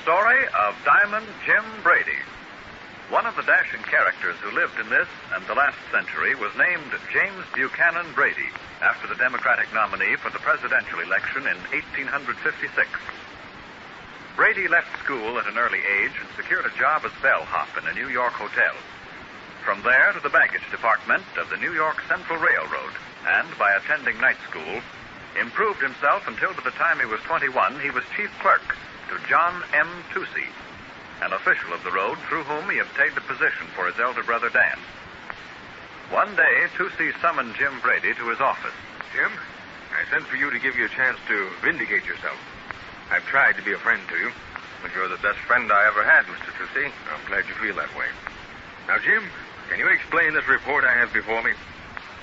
story of Diamond Jim Brady. One of the dashing characters who lived in this and the last century was named James Buchanan Brady, after the Democratic nominee for the presidential election in 1856. Brady left school at an early age and secured a job as bellhop in a New York hotel. From there to the baggage department of the New York Central Railroad, and by attending night school, improved himself until by the time he was 21, he was chief clerk to John M. Toucey, an official of the road through whom he obtained a position for his elder brother Dan. One day, Toucey summoned Jim Brady to his office. Jim, I sent for you to give you a chance to vindicate yourself. I've tried to be a friend to you, but you're the best friend I ever had, Mr. Toucey. I'm glad you feel that way. Now, Jim, can you explain this report I have before me?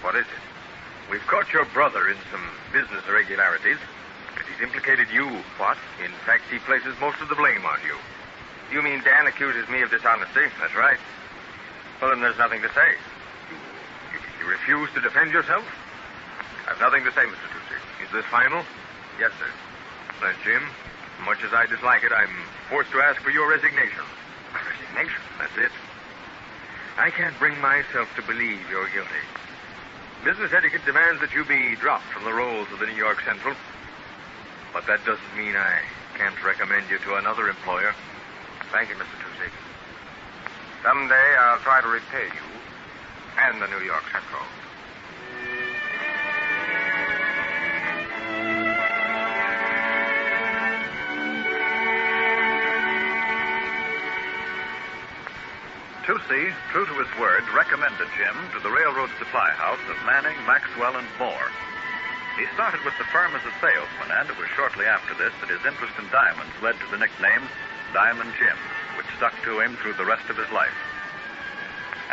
What is it? We've caught your brother in some business irregularities, and he's implicated you. What? In fact, he places most of the blame on you. You mean Dan accuses me of dishonesty? That's right. Well, then there's nothing to say. You refuse to defend yourself? I've nothing to say, Mr. Toucey. Is this final? Yes, sir. Then, Jim, much as I dislike it, I'm forced to ask for your resignation. My resignation? That's it. I can't bring myself to believe you're guilty. Business etiquette demands that you be dropped from the rolls of the New York Central. But that doesn't mean I can't recommend you to another employer. Thank you, Mr. Toucey. Someday I'll try to repay you and the New York Central. Toucey, true to his word, recommended Jim to the railroad supply house of Manning, Maxwell, and Moore. He started with the firm as a salesman, and it was shortly after this that his interest in diamonds led to the nickname Diamond Jim, which stuck to him through the rest of his life.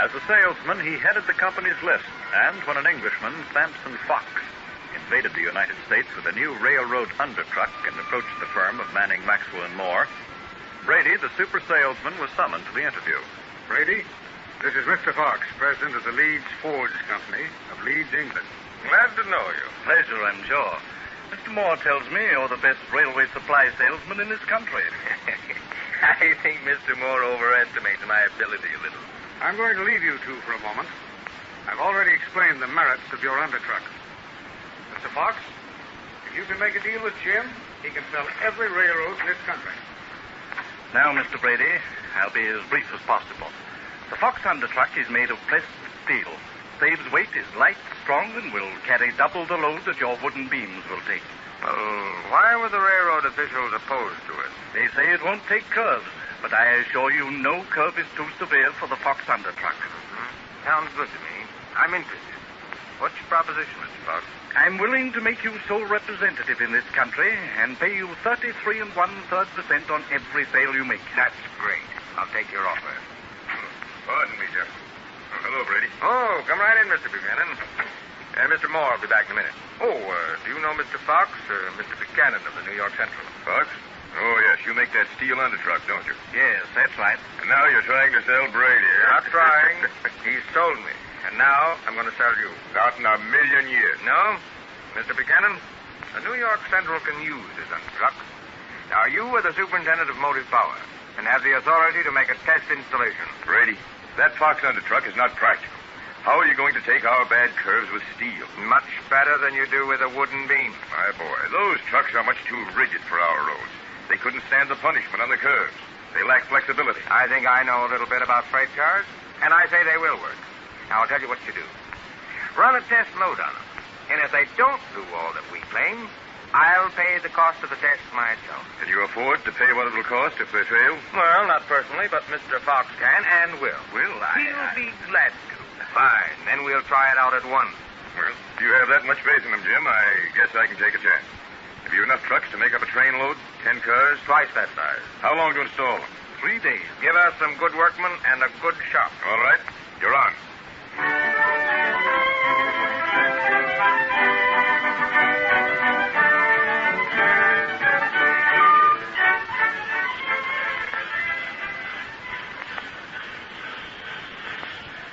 As a salesman, he headed the company's list, and when an Englishman, Sampson Fox, invaded the United States with a new railroad undertruck and approached the firm of Manning, Maxwell, and Moore, Brady, the super salesman, was summoned to the interview. Brady, this is Mr. Fox, president of the Leeds Forge Company of Leeds, England. Glad to know you. Pleasure, I'm sure. Mr. Moore tells me you're the best railway supply salesman in this country. I think Mr. Moore overestimates my ability a little. I'm going to leave you two for a moment. I've already explained the merits of your undertruck. Mr. Fox, if you can make a deal with Jim, he can sell every railroad in this country. Now, Mr. Brady, I'll be as brief as possible. The Fox undertruck is made of pressed steel. Saves weight, is light, strong, and will carry double the load that your wooden beams will take. Well, why were the railroad officials opposed to it? They say it won't take curves, but I assure you no curve is too severe for the Fox undertruck. Mm-hmm. Sounds good to me. I'm interested. What's your proposition, Mr. Fox? I'm willing to make you sole representative in this country and pay you 33 1/3% on every sale you make. That's great. I'll take your offer. Pardon me, sir. Hello, Brady. Oh, come right in, Mr. Buchanan. Mr. Moore will be back in a minute. Oh, do you know Mr. Fox, Mr. Buchanan of the New York Central? Fox? Oh, yes. You make that steel undertruck, don't you? Yes, that's right. And now you're trying to sell Brady, eh? Not trying. He sold me. And now I'm going to sell you. Not in a million years. No? Mr. Buchanan, the New York Central can use this undertruck. Now, you are the superintendent of motive power and have the authority to make a test installation. Brady, that Fox undertruck is not practical. How are you going to take our bad curves with steel? Much better than you do with a wooden beam. My boy, those trucks are much too rigid for our roads. They couldn't stand the punishment on the curves. They lack flexibility. I think I know a little bit about freight cars, and I say they will work. Now, I'll tell you what you do. Run a test load on them. And if they don't do all that we claim, I'll pay the cost of the test myself. Can you afford to pay what it'll cost if they fail? Well, not personally, but Mr. Fox can and will. Will I? He'll be glad to. Fine. Then we'll try it out at once. Well, if you have that much faith in them, Jim, I guess I can take a chance. Have you enough trucks to make up a train load? 10 cars? Twice that size. How long to install them? 3 days. Give us some good workmen and a good shop. All right. You're on.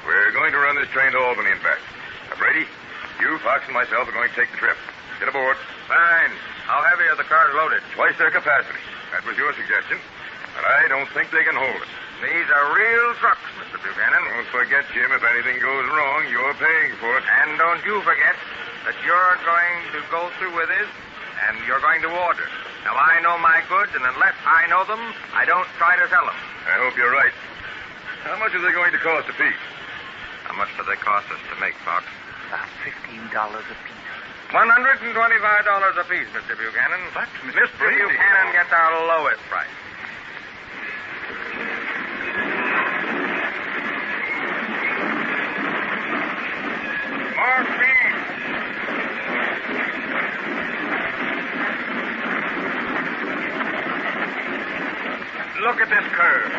We're going to run this train to Albany and back. Now, Brady, you, Fox, and myself are going to take the trip. Get aboard. Fine. How heavy are the cars loaded? Twice their capacity. That was your suggestion. but I don't think they can hold us. These are real trucks, Mr. Buchanan. Don't forget, Jim, if anything goes wrong, you're paying for it. And don't you forget that you're going to go through with this, and you're going to order. Now, I know my goods, and unless I know them, I don't try to sell them. I hope you're right. How much are they going to cost apiece? How much do they cost us to make, Fox? About $15 apiece. $125 apiece, Mr. Buchanan. But, Mr. Buchanan gets our lowest price. More speed. Look at this curve.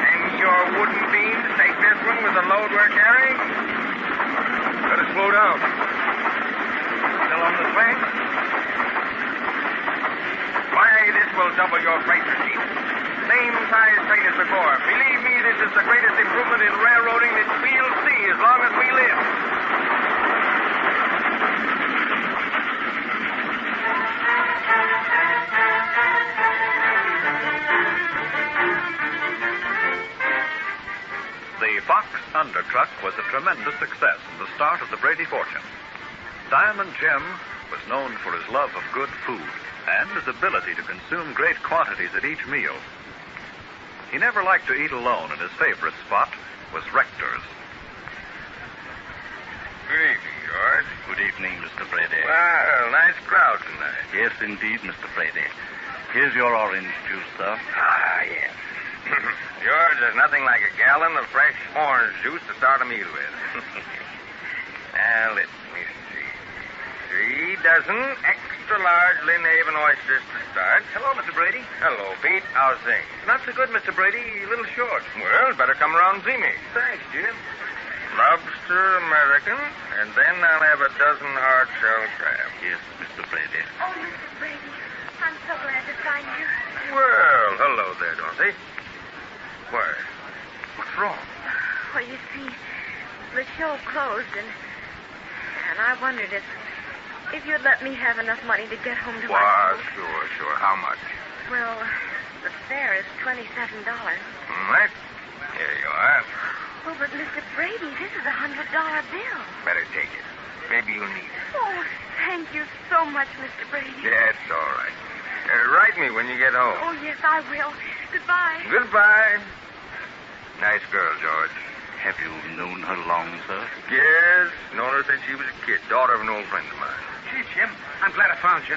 And your wooden beams take this one with the load we're carrying? Better slow down. Still on the train? Why, this will double your freight receipt. Same size train as before. Believe me, this is the greatest improvement in railroading that we'll see as long as we live. The Fox Undertruck was a tremendous success in the start of the Brady fortune. Diamond Jim was known for his love of good food and his ability to consume great quantities at each meal. He never liked to eat alone, and his favorite spot was Rector's. Good evening, George. Good evening, Mr. Brady. Well, nice crowd tonight. Yes, indeed, Mr. Brady. Here's your orange juice, sir. Ah, yes. George, there's nothing like a gallon of fresh orange juice to start a meal with. Now, let me see. 3 dozen extra large Lynnhaven oysters to start. Hello, Mr. Brady. Hello, Pete. How's things? Not so good, Mr. Brady. A little short. Well, better come around and see me. Thanks, Jim. Lobster American, and then I'll have a dozen hard-shell crabs. Yes, Mr. Brady. Oh, Mr. Brady, I'm so glad to find you. Well, hello there, Dorothy. Why? What's wrong? Well, you see, the show closed, and I wondered if you'd let me have enough money to get home to my Why, school. sure. How much? Well, the fare is $27. Right. Here you are. Oh, but Mr. Brady, this is a $100 bill. Better take it. Maybe you'll need it. Oh, thank you so much, Mr. Brady. That's all right. Write me when you get home. Oh, yes, I will. Goodbye. Goodbye. Nice girl, George. Have you known her long, sir? Yes, known her since she was a kid. Daughter of an old friend of mine. Gee, Jim, I'm glad I found you.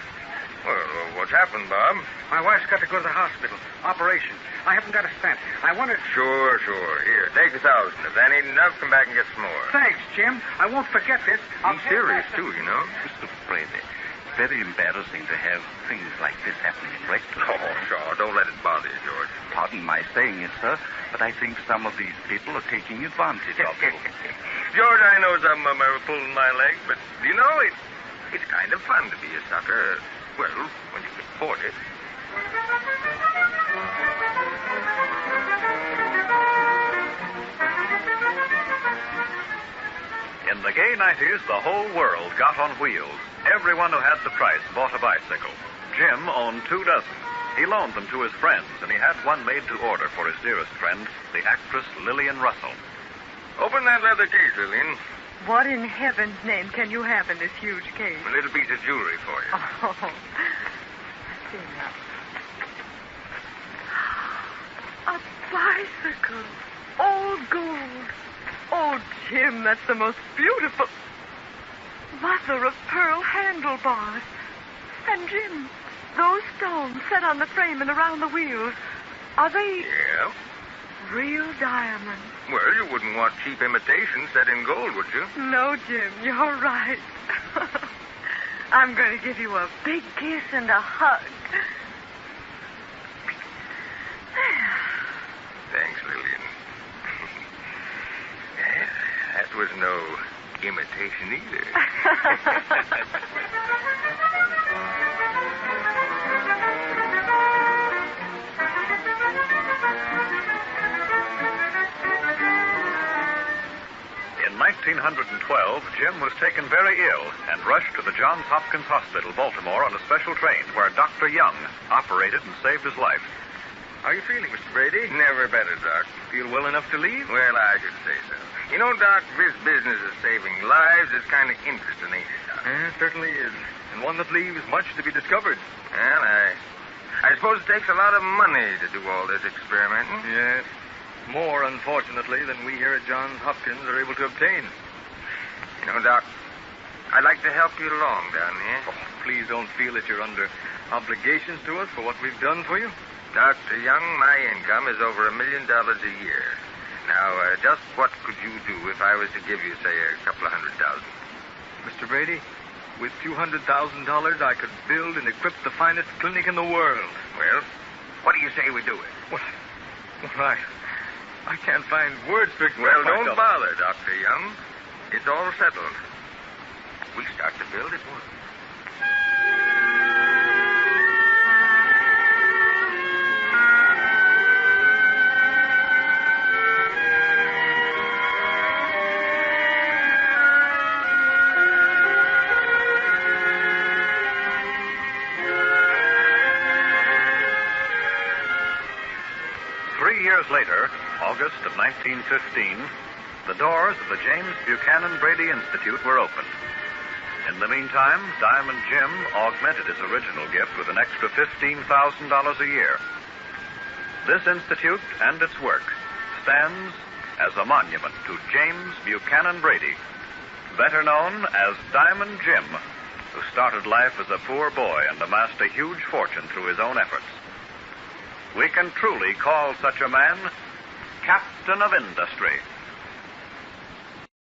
Well, what's happened, Bob? My wife's got to go to the hospital. Operation. I haven't got a cent. I wanted... Sure. Here, take 1,000. If that ain't enough, come back and get some more. Thanks, Jim. I won't forget this. Be serious, too, you know. Mr. Brady, very embarrassing to have things like this happening in Rector. Oh, sure. Don't let it bother you, George. Pardon my saying it, sir, but I think some of these people are taking advantage of you. George, I know some of them are pulling my leg, but, you know, it's kind of fun to be a sucker. Well, when you can afford it. In the gay 90s, the whole world got on wheels. Everyone who had the price bought a bicycle. Jim owned 2 dozen. He loaned them to his friends, and he had one made to order for his dearest friend, the actress Lillian Russell. Open that leather case, Lillian. What in heaven's name can you have in this huge case? A little piece of jewelry for you. Oh, see now. A bicycle. All gold. Oh, Jim, that's the most beautiful... mother of pearl handlebars. And, Jim, those stones set on the frame and around the wheels, are they Yeah? real diamonds? Well, you wouldn't want cheap imitations set in gold, would you? No, Jim, you're right. I'm going to give you a big kiss and a hug. Thanks, Lillian. That was no imitation either. In 1912, Jim was taken very ill and rushed to the Johns Hopkins Hospital, Baltimore, on a special train where Dr. Young operated and saved his life. How are you feeling, Mr. Brady? Never better, Doc. Feel well enough to leave? Well, I should say so. You know, Doc, this business of saving lives is kind of interesting, ain't it, Doc? It certainly is. And one that leaves much to be discovered. Well, I suppose it takes a lot of money to do all this experimenting. Yes. More, unfortunately, than we here at Johns Hopkins are able to obtain. You know, Doc, I'd like to help you along down here. Oh, please don't feel that you're under obligations to us for what we've done for you. Dr. Young, my income is over $1 million a year. Now, just what could you do if I was to give you, say, a couple of $100,000? Mr. Brady, with $200,000, I could build and equip the finest clinic in the world. Well, what do you say we do it? Well, I can't find words to express Well, don't myself. bother, Dr. Young. It's all settled. We start to build at once. 3 years later, August of 1915, the doors of the James Buchanan Brady Institute were opened. In the meantime, Diamond Jim augmented his original gift with an extra $15,000 a year. This institute and its work stands as a monument to James Buchanan Brady, better known as Diamond Jim, who started life as a poor boy and amassed a huge fortune through his own efforts. We can truly call such a man Captain of Industry.